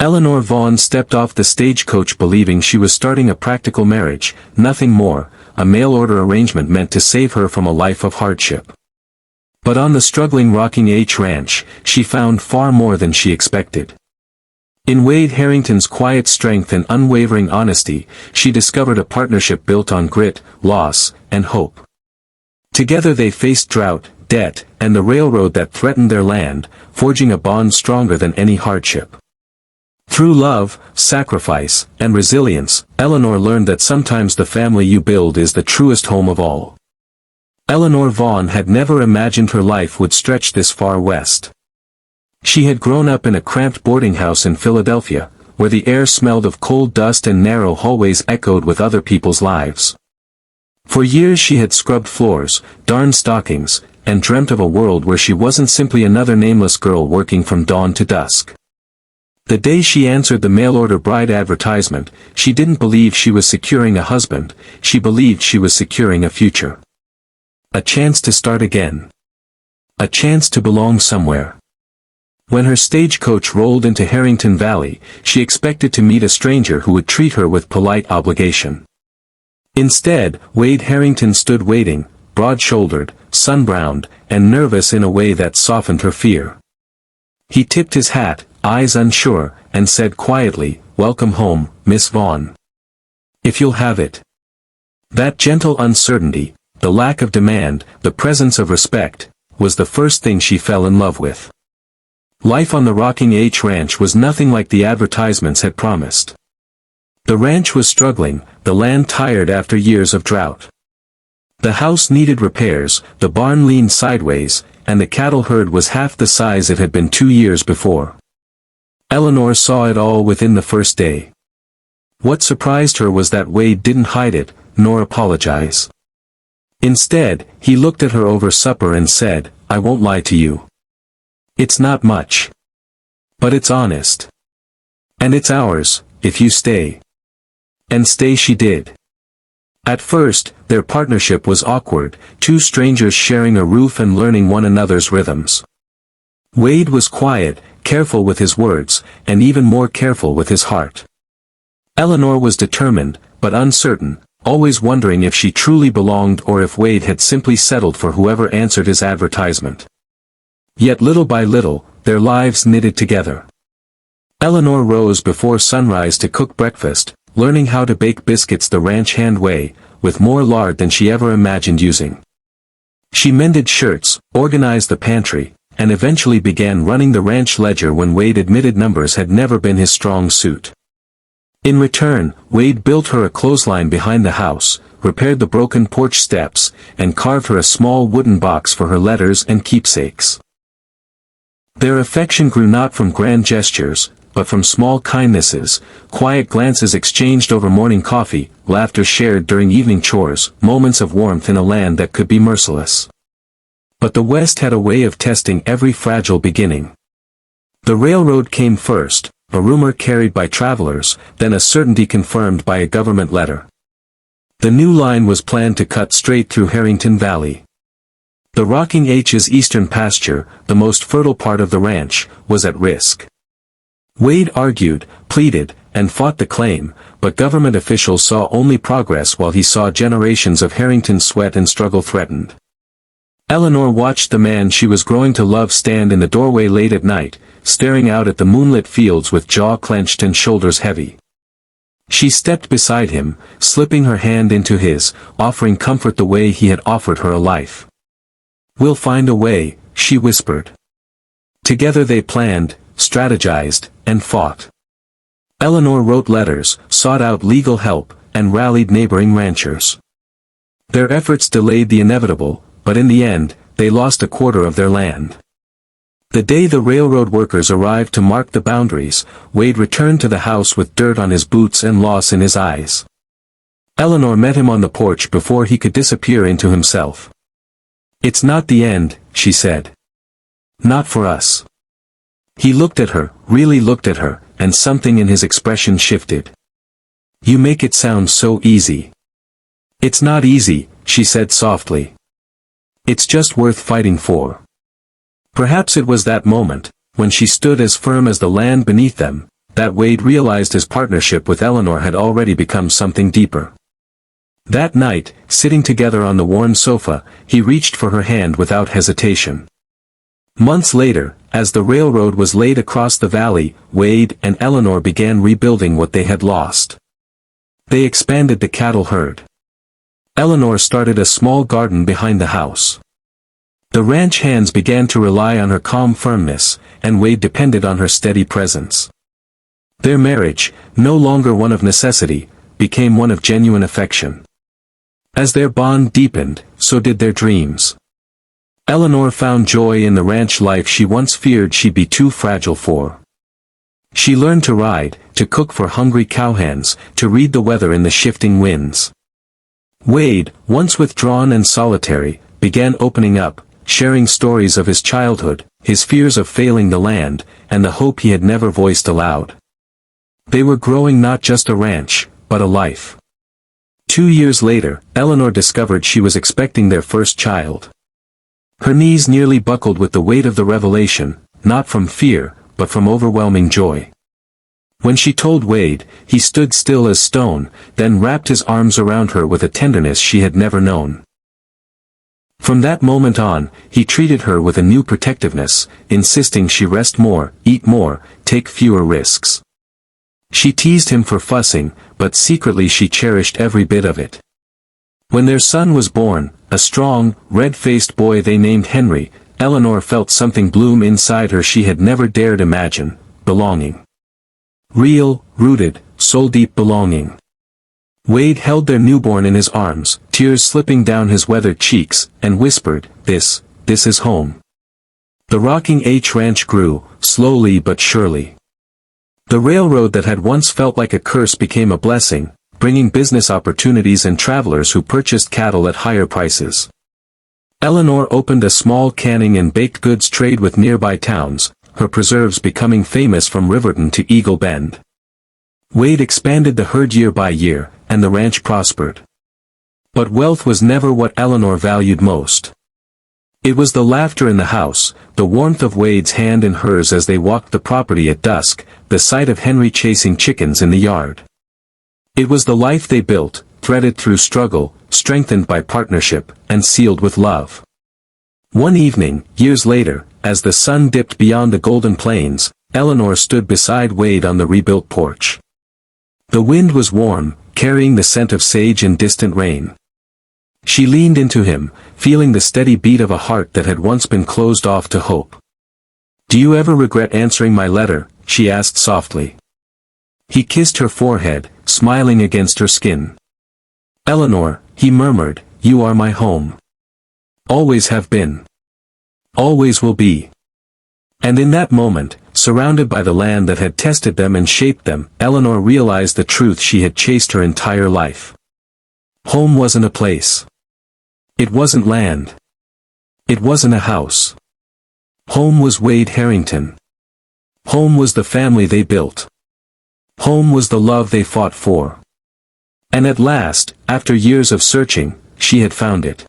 Eleanor Vaughn stepped off the stagecoach believing she was starting a practical marriage, nothing more, a mail-order arrangement meant to save her from a life of hardship. But on the struggling Rocking H Ranch, she found far more than she expected. In Wade Harrington's quiet strength and unwavering honesty, she discovered a partnership built on grit, loss, and hope. Together they faced drought, debt, and the railroad that threatened their land, forging a bond stronger than any hardship. Through love, sacrifice, and resilience, Eleanor learned that sometimes the family you build is the truest home of all. Eleanor Vaughn had never imagined her life would stretch this far west. She had grown up in a cramped boarding house in Philadelphia, where the air smelled of coal dust and narrow hallways echoed with other people's lives. For years she had scrubbed floors, darned stockings, and dreamt of a world where she wasn't simply another nameless girl working from dawn to dusk. The day she answered the mail-order bride advertisement, she didn't believe she was securing a husband, she believed she was securing a future. A chance to start again. A chance to belong somewhere. When her stagecoach rolled into Harrington Valley, she expected to meet a stranger who would treat her with polite obligation. Instead, Wade Harrington stood waiting, broad-shouldered, sun-browned, and nervous in a way that softened her fear. He tipped his hat, eyes unsure, and said quietly, "Welcome home, Miss Vaughn. If you'll have it." That gentle uncertainty, the lack of demand, the presence of respect, was the first thing she fell in love with. Life on the Rocking H Ranch was nothing like the advertisements had promised. The ranch was struggling, the land tired after years of drought. The house needed repairs, the barn leaned sideways, and the cattle herd was half the size it had been 2 years before. Eleanor saw it all within the first day. What surprised her was that Wade didn't hide it, nor apologize. Instead, he looked at her over supper and said, "I won't lie to you. It's not much. But it's honest. And it's ours, if you stay." And stay she did. At first, their partnership was awkward, two strangers sharing a roof and learning one another's rhythms. Wade was quiet, careful with his words, and even more careful with his heart. Eleanor was determined, but uncertain, always wondering if she truly belonged or if Wade had simply settled for whoever answered his advertisement. Yet little by little, their lives knitted together. Eleanor rose before sunrise to cook breakfast, learning how to bake biscuits the ranch hand way, with more lard than she ever imagined using. She mended shirts, organized the pantry, and eventually began running the ranch ledger when Wade admitted numbers had never been his strong suit. In return, Wade built her a clothesline behind the house, repaired the broken porch steps, and carved her a small wooden box for her letters and keepsakes. Their affection grew not from grand gestures, but from small kindnesses, quiet glances exchanged over morning coffee, laughter shared during evening chores, moments of warmth in a land that could be merciless. But the West had a way of testing every fragile beginning. The railroad came first, a rumor carried by travelers, then a certainty confirmed by a government letter. The new line was planned to cut straight through Harrington Valley. The Rocking H's eastern pasture, the most fertile part of the ranch, was at risk. Wade argued, pleaded, and fought the claim, but government officials saw only progress while he saw generations of Harrington's sweat and struggle threatened. Eleanor watched the man she was growing to love stand in the doorway late at night, staring out at the moonlit fields with jaw clenched and shoulders heavy. She stepped beside him, slipping her hand into his, offering comfort the way he had offered her a life. "We'll find a way," she whispered. Together they planned, strategized, and fought. Eleanor wrote letters, sought out legal help, and rallied neighboring ranchers. Their efforts delayed the inevitable, but in the end, they lost a quarter of their land. The day the railroad workers arrived to mark the boundaries, Wade returned to the house with dirt on his boots and loss in his eyes. Eleanor met him on the porch before he could disappear into himself. "It's not the end," she said. "Not for us." He looked at her, really looked at her, and something in his expression shifted. "You make it sound so easy." "It's not easy," she said softly. "It's just worth fighting for." Perhaps it was that moment, when she stood as firm as the land beneath them, that Wade realized his partnership with Eleanor had already become something deeper. That night, sitting together on the worn sofa, he reached for her hand without hesitation. Months later, as the railroad was laid across the valley, Wade and Eleanor began rebuilding what they had lost. They expanded the cattle herd. Eleanor started a small garden behind the house. The ranch hands began to rely on her calm firmness, and Wade depended on her steady presence. Their marriage, no longer one of necessity, became one of genuine affection. As their bond deepened, so did their dreams. Eleanor found joy in the ranch life she once feared she'd be too fragile for. She learned to ride, to cook for hungry cowhands, to read the weather in the shifting winds. Wade, once withdrawn and solitary, began opening up, sharing stories of his childhood, his fears of failing the land, and the hope he had never voiced aloud. They were growing not just a ranch, but a life. 2 years later, Eleanor discovered she was expecting their first child. Her knees nearly buckled with the weight of the revelation, not from fear, but from overwhelming joy. When she told Wade, he stood still as stone, then wrapped his arms around her with a tenderness she had never known. From that moment on, he treated her with a new protectiveness, insisting she rest more, eat more, take fewer risks. She teased him for fussing, but secretly she cherished every bit of it. When their son was born, a strong, red-faced boy they named Henry, Eleanor felt something bloom inside her she had never dared imagine: belonging. Real, rooted, soul-deep belonging. Wade held their newborn in his arms, tears slipping down his weathered cheeks, and whispered, this is home." The rocking H ranch grew, slowly but surely. The railroad that had once felt like a curse became a blessing, bringing business opportunities and travelers who purchased cattle at higher prices. Eleanor opened a small canning and baked goods trade with nearby towns, her preserves becoming famous from Riverton to Eagle Bend. Wade expanded the herd year by year, and the ranch prospered. But wealth was never what Eleanor valued most. It was the laughter in the house, the warmth of Wade's hand in hers as they walked the property at dusk, the sight of Henry chasing chickens in the yard. It was the life they built, threaded through struggle, strengthened by partnership, and sealed with love. One evening, years later, as the sun dipped beyond the golden plains, Eleanor stood beside Wade on the rebuilt porch. The wind was warm, carrying the scent of sage and distant rain. She leaned into him, feeling the steady beat of a heart that had once been closed off to hope. "Do you ever regret answering my letter?" she asked softly. He kissed her forehead, smiling against her skin. "Eleanor," he murmured, "you are my home. Always have been. Always will be." And in that moment, surrounded by the land that had tested them and shaped them, Eleanor realized the truth she had chased her entire life. Home wasn't a place. It wasn't land. It wasn't a house. Home was Wade Harrington. Home was the family they built. Home was the love they fought for. And at last, after years of searching, she had found it.